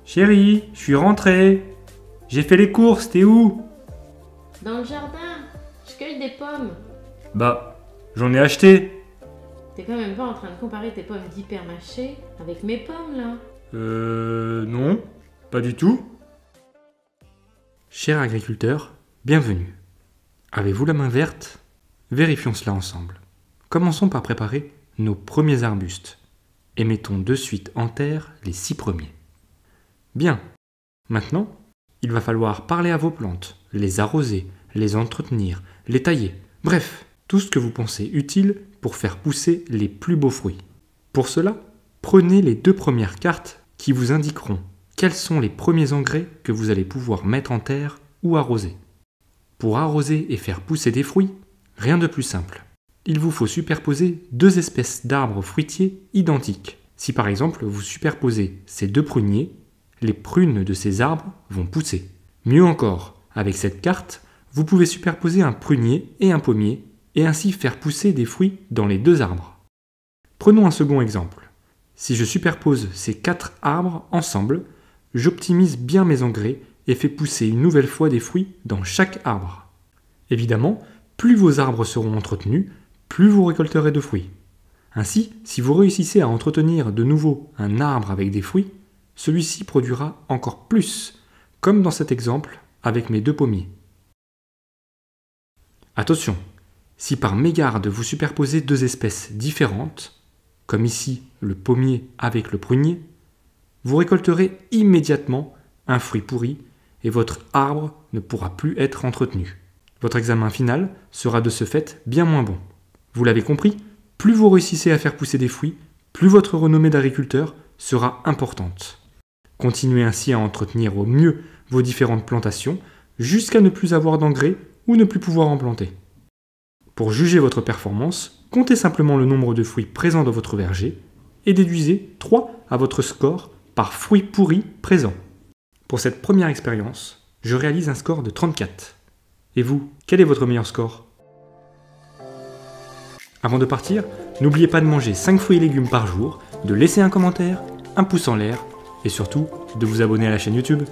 Chérie, je suis rentré. J'ai fait les courses, t'es où? Dans le jardin, je cueille des pommes. Bah, j'en ai acheté. T'es quand même pas en train de comparer tes pommes d'hypermarché avec mes pommes là? Non, pas du tout. Cher agriculteur, bienvenue. Avez-vous la main verte? Vérifions cela ensemble. Commençons par préparer nos premiers arbustes et mettons de suite en terre les 6 premiers. Bien. Maintenant, il va falloir parler à vos plantes, les arroser, les entretenir, les tailler, bref, tout ce que vous pensez utile pour faire pousser les plus beaux fruits. Pour cela, prenez les 2 premières cartes qui vous indiqueront quels sont les premiers engrais que vous allez pouvoir mettre en terre ou arroser. Pour arroser et faire pousser des fruits, rien de plus simple. Il vous faut superposer 2 espèces d'arbres fruitiers identiques. Si par exemple vous superposez ces 2 pruniers, les prunes de ces arbres vont pousser. Mieux encore, avec cette carte, vous pouvez superposer un prunier et un pommier et ainsi faire pousser des fruits dans les 2 arbres. Prenons un second exemple. Si je superpose ces 4 arbres ensemble, j'optimise bien mes engrais et fais pousser une nouvelle fois des fruits dans chaque arbre. Évidemment, plus vos arbres seront entretenus, plus vous récolterez de fruits. Ainsi, si vous réussissez à entretenir de nouveau un arbre avec des fruits, celui-ci produira encore plus, comme dans cet exemple avec mes 2 pommiers. Attention, si par mégarde vous superposez 2 espèces différentes, comme ici le pommier avec le prunier, vous récolterez immédiatement un fruit pourri et votre arbre ne pourra plus être entretenu. Votre examen final sera de ce fait bien moins bon. Vous l'avez compris, plus vous réussissez à faire pousser des fruits, plus votre renommée d'agriculteur sera importante. Continuez ainsi à entretenir au mieux vos différentes plantations jusqu'à ne plus avoir d'engrais ou ne plus pouvoir en planter. Pour juger votre performance, comptez simplement le nombre de fruits présents dans votre verger et déduisez 3 à votre score par fruit pourri présent. Pour cette première expérience, je réalise un score de 34. Et vous, quel est votre meilleur score? Avant de partir, n'oubliez pas de manger 5 fruits et légumes par jour, de laisser un commentaire, un pouce en l'air et surtout de vous abonner à la chaîne YouTube.